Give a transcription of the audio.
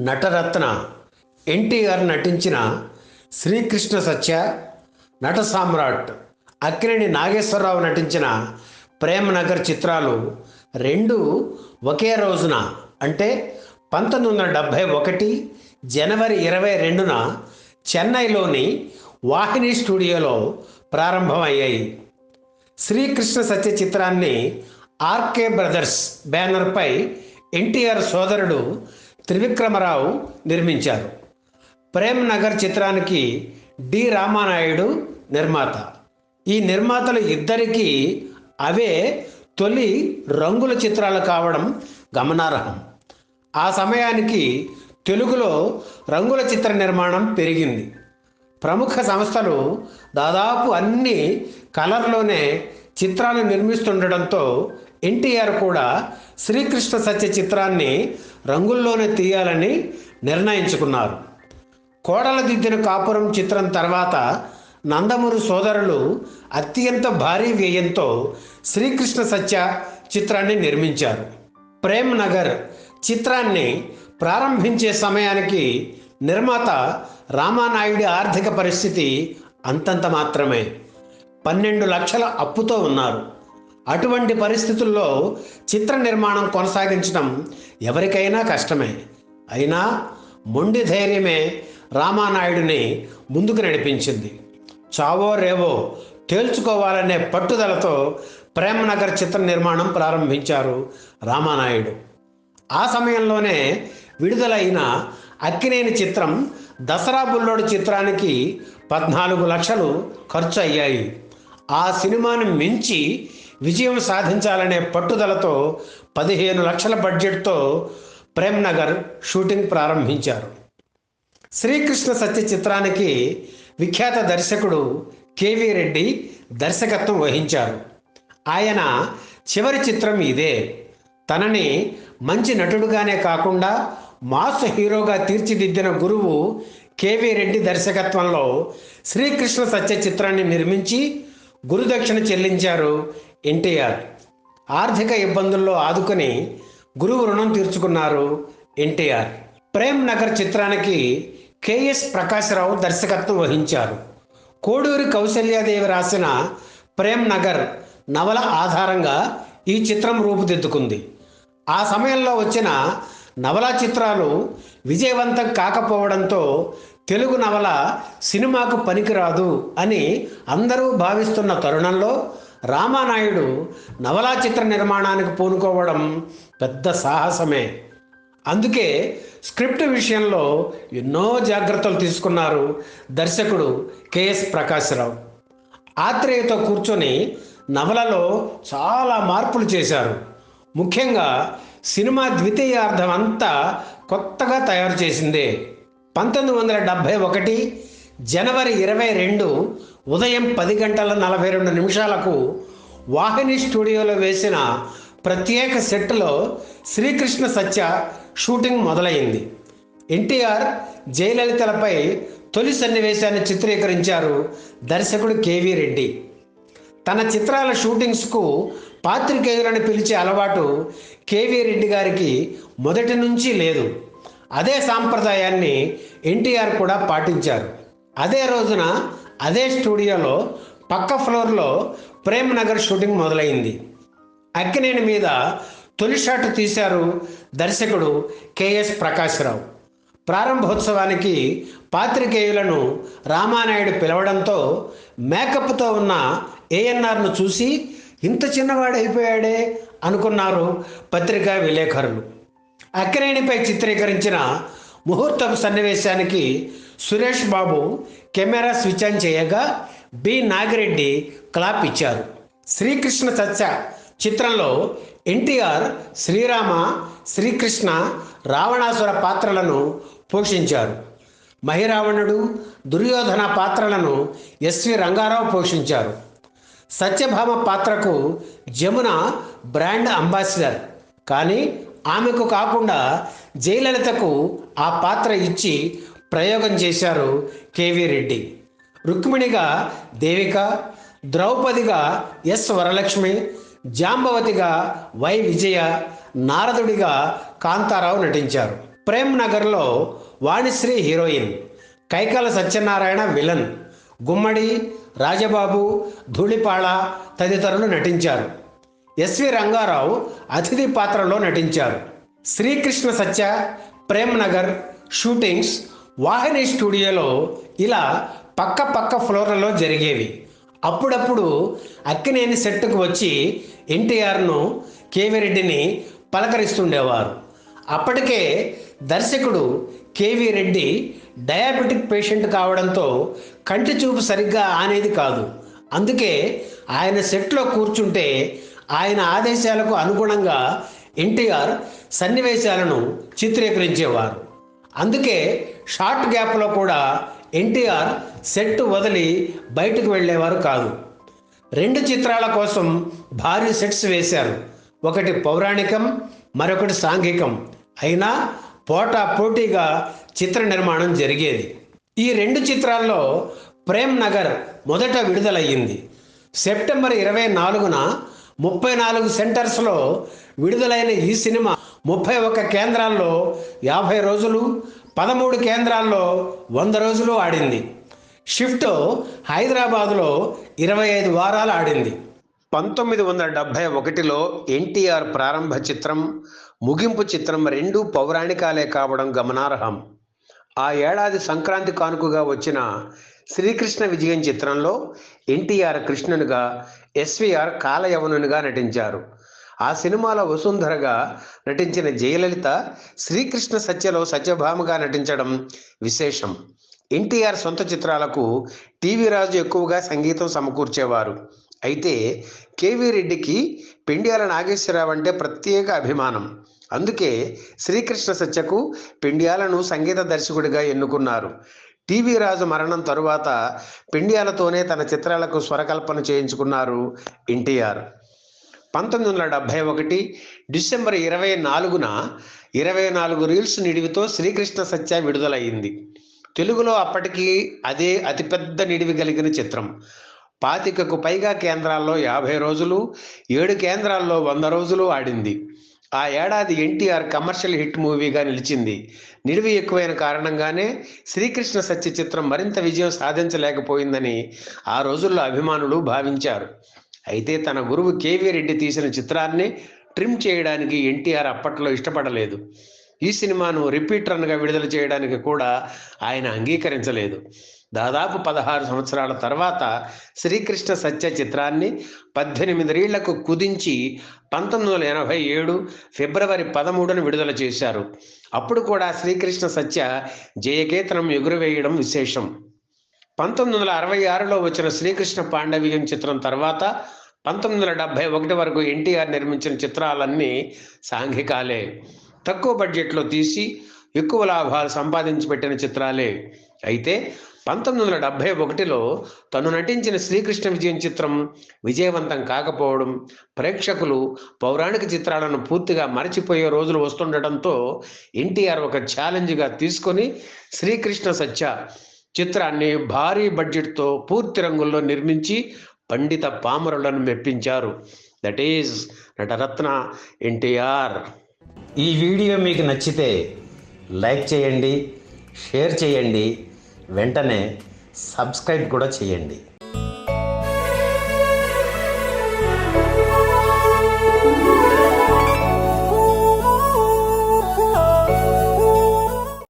నటరత్న ఎన్టీఆర్ నటించిన శ్రీకృష్ణ సత్య, నట సామ్రాట్ అక్కినేని నాగేశ్వరరావు నటించిన ప్రేమ్ నగర్ చిత్రాలు రెండు ఒకే రోజున అంటే 1971 జనవరి 22న చెన్నైలోని వాహిని స్టూడియోలో ప్రారంభమయ్యాయి. శ్రీకృష్ణ సత్య చిత్రాన్ని ఆర్కే బ్రదర్స్ బ్యానర్పై ఎన్టీఆర్ సోదరుడు త్రివిక్రమరావు నిర్మించారు. ప్రేమ్ నగర్ చిత్రానికి డి రామానాయుడు నిర్మాత. ఈ నిర్మాతలు ఇద్దరికీ అవే తొలి రంగుల చిత్రాలు కావడం గమనార్హం. ఆ సమయానికి తెలుగులో రంగుల చిత్ర నిర్మాణం పెరిగింది. ప్రముఖ సంస్థలు దాదాపు అన్ని కలర్లోనే చిత్రాలు నిర్మిస్తుండడంతో ఎన్టీఆర్ కూడా శ్రీకృష్ణ సత్య చిత్రాన్ని రంగుల్లోనే తీయాలని నిర్ణయించుకున్నారు. కోడల దిద్దిన కాపురం చిత్రం తర్వాత నందమూరి సోదరులు అత్యంత భారీ వ్యయంతో శ్రీకృష్ణ సత్య చిత్రాన్ని నిర్మించారు. ప్రేమ్ నగర్ చిత్రాన్ని ప్రారంభించే సమయానికి నిర్మాత రామానాయుడి ఆర్థిక పరిస్థితి అంతంత మాత్రమే. 12 లక్షల అప్పుతో ఉన్నారు. అటువంటి పరిస్థితుల్లో చిత్ర నిర్మాణం కొనసాగించడం ఎవరికైనా కష్టమే. అయినా మొండి ధైర్యమే రామానాయుడిని ముందుకు నడిపించింది. చావో రేవో తేల్చుకోవాలనే పట్టుదలతో ప్రేమ్ నగర్ చిత్ర నిర్మాణం ప్రారంభించారు రామానాయుడు. ఆ సమయంలోనే విడుదలైన అక్కినేని చిత్రం దసరా బుల్లోడు చిత్రానికి 14 లక్షలు ఖర్చు అయ్యాయి. ఆ సినిమాను మించి విజయం సాధించాలనే పట్టుదలతో 15 లక్షల బడ్జెట్తో ప్రేమ్ నగర్ షూటింగ్ ప్రారంభించారు. శ్రీకృష్ణ సత్య చిత్రానికి విఖ్యాత దర్శకుడు కేవీ రెడ్డి దర్శకత్వం వహించారు. ఆయన చివరి చిత్రం ఇదే. తనని మంచి నటుడుగానే కాకుండా మాస్ హీరోగా తీర్చిదిద్దిన గురువు కేవీ రెడ్డి దర్శకత్వంలో శ్రీకృష్ణ సత్య చిత్రాన్ని నిర్మించి గురుదక్షిణ చెల్లించారు ఎన్టీఆర్. ఆర్థిక ఇబ్బందుల్లో ఆదుకొని గురువు రుణం తీర్చుకున్నారు ఎన్టీఆర్. ప్రేమ్ నగర్ చిత్రానికి కెఎస్ ప్రకాశ్రావు దర్శకత్వం వహించారు. కోడూరి కౌసల్యాదేవి రాసిన ప్రేమ్ నగర్ నవల ఆధారంగా ఈ చిత్రం రూపుదిద్దుకుంది. ఆ సమయంలో వచ్చిన నవలా చిత్రాలు విజయవంతం కాకపోవడంతో తెలుగు నవల సినిమాకు పనికిరాదు అని అందరూ భావిస్తున్న తరుణంలో రామానాయుడు నవలా చిత్ర నిర్మాణానికి పూనుకోవడం పెద్ద సాహసమే. అందుకే స్క్రిప్ట్ విషయంలో ఎన్నో జాగ్రత్తలు తీసుకున్నారు దర్శకుడు కెఎస్ ప్రకాశ్రావు. ఆత్రేయతో కూర్చొని నవలలో చాలా మార్పులు చేశారు. ముఖ్యంగా సినిమా ద్వితీయార్థం అంతా కొత్తగా తయారు చేసిందే. 1971 జనవరి 22 ఉదయం 10:42 వాహిని స్టూడియోలో వేసిన ప్రత్యేక సెట్లో శ్రీకృష్ణ సత్య షూటింగ్ మొదలైంది. ఎన్టీఆర్ జయలలితలపై తొలి సన్నివేశాన్ని చిత్రీకరించారు దర్శకుడు కేవీ రెడ్డి. తన చిత్రాల షూటింగ్స్కు పాత్రికేయులను పిలిచే అలవాటు కేవీ రెడ్డి గారికి మొదటి నుంచి లేదు. అదే సాంప్రదాయాన్ని ఎన్టీఆర్ కూడా పాటించారు. అదే రోజున అదే స్టూడియోలో పక్క ఫ్లోర్లో ప్రేమ్ నగర్ షూటింగ్ మొదలైంది. అక్కినేని మీద తొలి షాట్ తీశారు దర్శకుడు కెఎస్ ప్రకాశ్రావు. ప్రారంభోత్సవానికి పాత్రికేయులను రామానాయుడు పిలవడంతో మేకప్తో ఉన్న ఏఎన్ఆర్ను చూసి ఇంత చిన్నవాడైపోయాడే అనుకున్నారు పత్రికా విలేకరులు. అక్కినేనిపై చిత్రీకరించిన ముహూర్తపు సన్నివేశానికి Suresh Babu camera switch on చేయగా బి నాగిరెడ్డి క్లాప్ ఇచ్చారు. శ్రీకృష్ణ సత్య చిత్రంలో ఎన్టీఆర్ శ్రీరామ, శ్రీకృష్ణ, రావణాసుర పాత్రలను పోషించారు. మహిరావణుడు, దుర్యోధన పాత్రలను ఎస్వి రంగారావు పోషించారు. సత్యభామ పాత్రకు జమున బ్రాండ్ అంబాసిడర్. కానీ ఆమెకు కాకుండా జయలలితకు ఆ పాత్ర ఇచ్చి ప్రయోగం చేశారు కేవీ రెడ్డి. రుక్మిణిగా దేవిక, ద్రౌపదిగా ఎస్ వరలక్ష్మి, జాంబవతిగా వై విజయ, నారదుడిగా కాంతారావు నటించారు. ప్రేమ్ నగర్లో వాణిశ్రీ హీరోయిన్, కైకాల సత్యనారాయణ విలన్, గుమ్మడి, రాజబాబు, ధూళిపాళ తదితరులు నటించారు. ఎస్వి రంగారావు అతిథి పాత్రలో నటించారు. శ్రీకృష్ణ సత్య, ప్రేమ్ నగర్ షూటింగ్స్ వాహిని స్టూడియోలో ఇలా పక్క ఫ్లోర్లలో జరిగేవి. అప్పుడప్పుడు అక్కినేని సెట్కు వచ్చి ఎన్టీఆర్ను, కేవీ రెడ్డిని పలకరిస్తుండేవారు. అప్పటికే దర్శకుడు కేవీ రెడ్డి డయాబెటిక్ పేషెంట్ కావడంతో కంటి చూపు సరిగ్గా ఆనేది కాదు. అందుకే ఆయన సెట్లో కూర్చుంటే ఆయన ఆదేశాలకు అనుగుణంగా ఎన్టీఆర్ సన్నివేశాలను చిత్రీకరించేవారు. అందుకే షార్ట్ గ్యాప్లో కూడా ఎన్టీఆర్ సెట్ వదిలి బయటకు వెళ్ళేవారు కాదు. 2 చిత్రాల కోసం భారీ సెట్స్ వేశారు. ఒకటి పౌరాణికం, మరొకటి సాంఘికం. అయినా పోటాపోటీగా చిత్ర నిర్మాణం జరిగేది. ఈ 2 చిత్రాల్లో ప్రేమ్ నగర్ మొదట విడుదలయ్యింది. సెప్టెంబర్ 24న 34 సెంటర్స్లో విడుదలైన ఈ సినిమా 31 కేంద్రాల్లో 50 రోజులు, 13 కేంద్రాల్లో 100 రోజులు ఆడింది. షిఫ్ట్ హైదరాబాదులో 25 వారాలు ఆడింది. 1971లో ఎన్టీఆర్ ప్రారంభ చిత్రం, ముగింపు చిత్రం 2 పౌరాణికాలే కావడం గమనార్హం. ఆ ఏడాది సంక్రాంతి కానుకగా వచ్చిన శ్రీకృష్ణ విజయం చిత్రంలో ఎన్టీఆర్ కృష్ణునిగా, ఎస్వీఆర్ కాలయవనునిగా నటించారు. ఆ సినిమాలో వసుంధరగా నటించిన జయలలిత శ్రీకృష్ణ సత్యలో సత్యభామగా నటించడం విశేషం. ఎన్టీఆర్ సొంత చిత్రాలకు టీవీ రాజు ఎక్కువగా సంగీతం సమకూర్చేవారు. అయితే కేవీ రెడ్డికి పెండ్యాల నాగేశ్వరరావు అంటే ప్రత్యేక అభిమానం. అందుకే శ్రీకృష్ణ సత్యకు పెండ్యాలను సంగీత దర్శకుడిగా ఎన్నుకున్నారు. టీవీ రాజు మరణం తరువాత పెండ్యాలతోనే తన చిత్రాలకు స్వరకల్పన చేయించుకున్నారు ఎన్టీఆర్. 1971 డిసెంబర్ 24న 24 రీల్స్ నిడివితో శ్రీకృష్ణ సత్య విడుదలయ్యింది. తెలుగులో అప్పటికి అదే అతిపెద్ద నిడివి కలిగిన చిత్రం. 25కు పైగా కేంద్రాల్లో 50 రోజులు, 7 కేంద్రాల్లో 100 రోజులు ఆడింది. ఆ ఏడాది ఎన్టీఆర్ కమర్షియల్ హిట్ మూవీగా నిలిచింది. నిడివి ఎక్కువైన కారణంగానే శ్రీకృష్ణ సత్య చిత్రం మరింత విజయం సాధించలేకపోయిందని ఆ రోజుల్లో అభిమానులు భావించారు. అయితే తన గురువు కేవీ రెడ్డి తీసిన చిత్రాన్ని ట్రిమ్ చేయడానికి ఎన్టీఆర్ అప్పట్లో ఇష్టపడలేదు. ఈ సినిమాను రిపీట్ రన్గా విడుదల చేయడానికి కూడా ఆయన అంగీకరించలేదు. దాదాపు 16 సంవత్సరాల తర్వాత శ్రీకృష్ణ సత్య చిత్రాన్ని 18 రీళ్లకు కుదించి 1987 ఫిబ్రవరి 13న విడుదల చేశారు. అప్పుడు కూడా శ్రీకృష్ణ సత్య జయకేతనం ఎగురవేయడం విశేషం. 1966లో వచ్చిన శ్రీకృష్ణ పాండవీయం చిత్రం తర్వాత 1971 వరకు ఎన్టీఆర్ నిర్మించిన చిత్రాలన్నీ సాంఘికాలే. తక్కువ బడ్జెట్లో తీసి ఎక్కువ లాభాలు సంపాదించి పెట్టిన చిత్రాలే. అయితే 1971లో తను నటించిన శ్రీకృష్ణ విజయం చిత్రం విజయవంతం కాకపోవడం, ప్రేక్షకులు పౌరాణిక చిత్రాలను పూర్తిగా మరచిపోయే రోజులు వస్తుండటంతో ఎన్టీఆర్ ఒక ఛాలెంజ్గా తీసుకొని శ్రీకృష్ణ సత్య చిత్రాన్ని భారీ బడ్జెట్తో పూర్తి రంగుల్లో నిర్మించి పండిత పామరులను మెప్పించారు. That is Nataratna NTR. ఈ వీడియో మీకు నచ్చితే లైక్ చేయండి, షేర్ చేయండి, వెంటనే సబ్స్క్రైబ్ కూడా చేయండి.